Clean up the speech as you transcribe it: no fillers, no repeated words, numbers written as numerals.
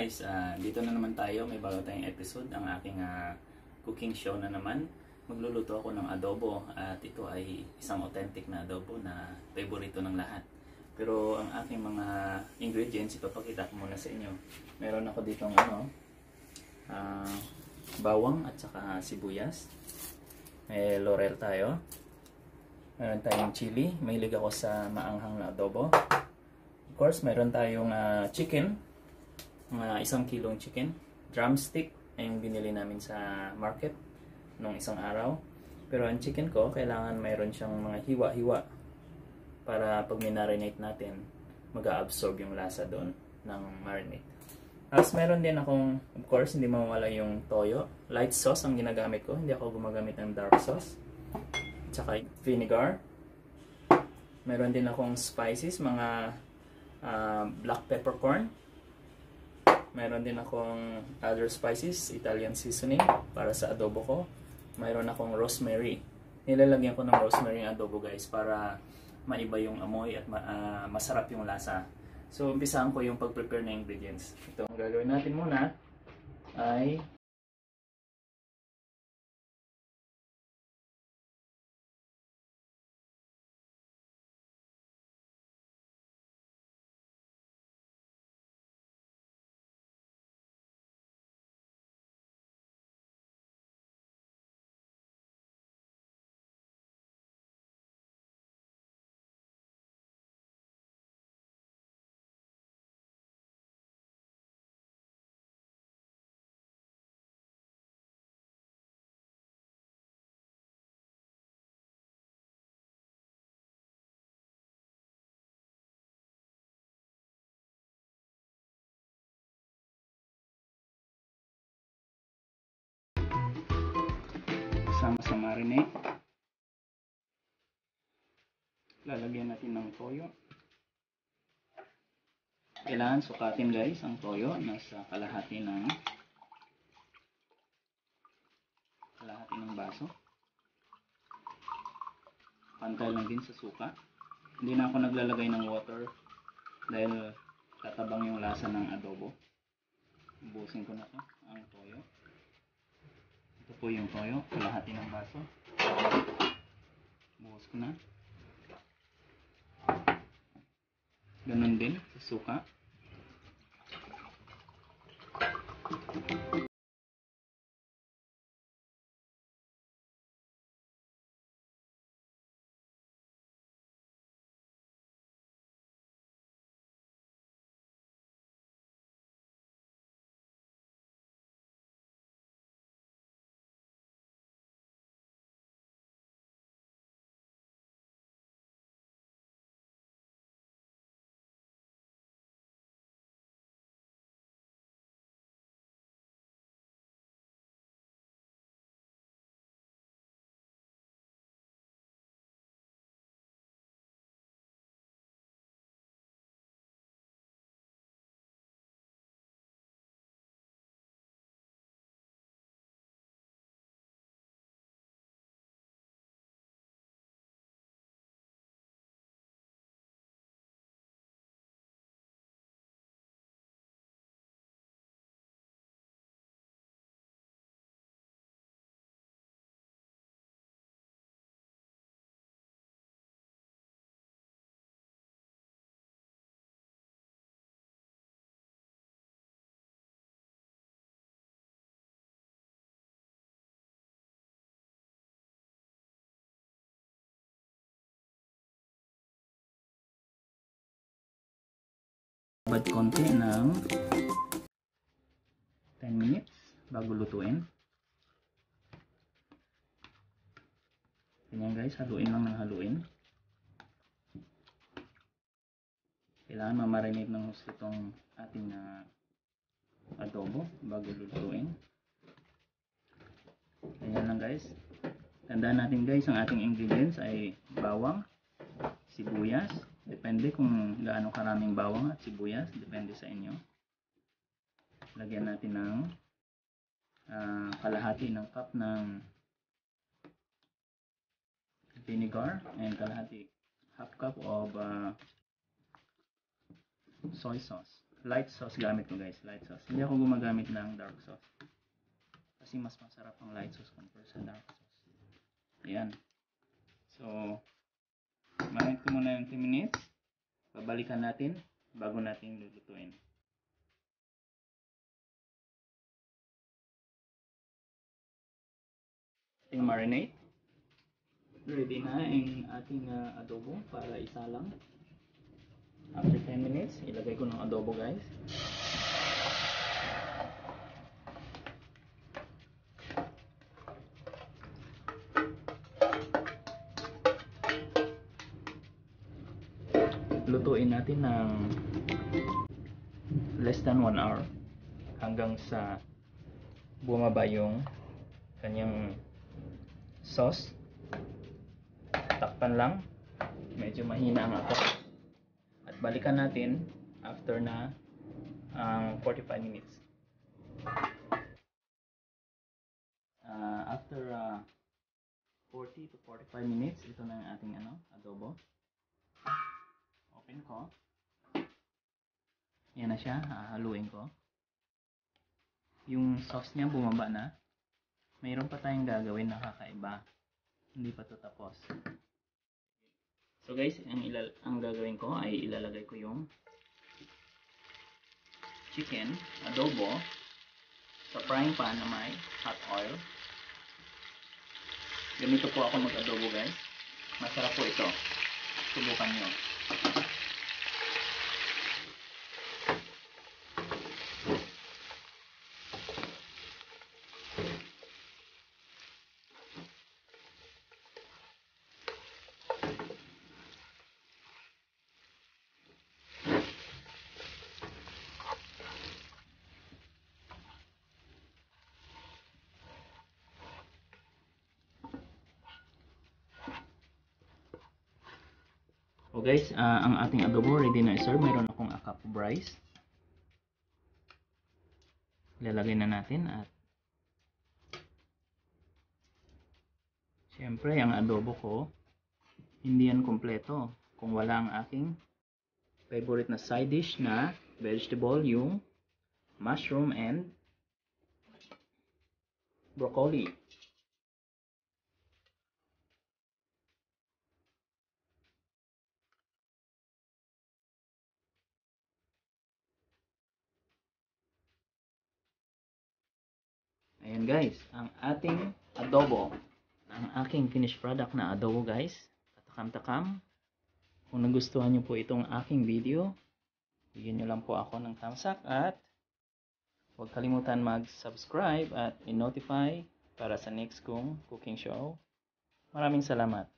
guys, dito na naman tayo, may bago tayong episode, ang aking cooking show na naman. Magluluto ako ng adobo at ito ay isang authentic na adobo na favorito ng lahat. Pero ang aking mga ingredients, ipapakita ko muna sa inyo. Meron ako ditong bawang at saka sibuyas. May laurel tayo. Meron tayong chili, mahilig ako sa maanghang na adobo. Of course, meron tayong chicken. 1 kilong chicken, drumstick ay yung binili namin sa market nung isang araw. Pero ang chicken ko, kailangan mayroon siyang mga hiwa-hiwa para pag minarinate natin, mag-absorb yung lasa doon ng marinade. Tapos meron din akong, of course, hindi mawala yung toyo. Light sauce ang ginagamit ko, hindi ako gumagamit ng dark sauce. Tsaka vinegar. Meron din akong spices, mga black peppercorn. Mayroon din akong other spices, Italian seasoning para sa adobo ko. Mayroon akong rosemary. Nilalagyan ko ng rosemary ang adobo guys para maiba yung amoy at masarap yung lasa. So umpisahan ko yung pag-prepare ng ingredients. Ito ang gagawin natin muna ay sama sa marinade. Lalagyan natin ng toyo. Kailangan sukatin guys ang toyo. Nasa kalahati ng baso. Pantay lang din sa suka. Hindi na ako naglalagay ng water dahil tatabang yung lasa ng adobo. Ubusin ko na to ang toyo. Ito po yung toyo, kalahati ng baso. Buhos ko na. Ganun din sa suka. Babad konti ng 10 minutes bago lutuin. Ganyan guys, haluin lang ng haluin. Kailangan mamarinate ng gusto itong ating adobo bago lutuin. Ganyan lang guys. Tandaan natin guys, ang ating ingredients ay bawang, sibuyas. Depende kung gaano karaming bawang at sibuyas. Depende sa inyo. Lagyan natin ng kalahati ng cup ng vinegar and half cup of soy sauce. light sauce gamit ko guys, light sauce. Hindi ako gumagamit ng dark sauce. Kasi mas masarap ang light sauce compare sa dark sauce. Ayan. So, marinate ko muna yung 10 minutes. Babalikan natin bago natin lulutuin. Ating marinate. Ready na ang ating adobo para isalang. After 10 minutes, ilagay ko ng adobo guys. Lutuin natin ng less than 1 hour hanggang sa bumaba yung kanyang sauce. Takpan lang, medyo mahina ang apoy, at balikan natin after na 45 minutes. After 40 to 45 minutes, ito na ang ating adobo. Open ko. Yan na siya, haluin ko. Yung sauce niya bumaba na. Mayroon pa tayong gagawin na kakaiba. Hindi pa to tapos. So guys, ang gagawin ko ay ilalagay ko yung chicken adobo sa frying pan na may hot oil. Ganito po ako mag-adobo guys. Masarap po ito. Subukan nyo. So guys, ang ating adobo ready na i-serve. Mayroon akong a cup of rice. Ilalagay na natin at syempre ang adobo ko hindi yan kompleto kung wala ang aking favorite na side dish na vegetable, yung mushroom and broccoli. Ayan guys, ang ating adobo, ang aking finished product na adobo guys. Katakam-takam. Kung nagustuhan nyo po itong aking video, bigyan nyo lang po ako ng thumbs up at huwag kalimutan mag-subscribe at i-notify para sa next kong cooking show. Maraming salamat.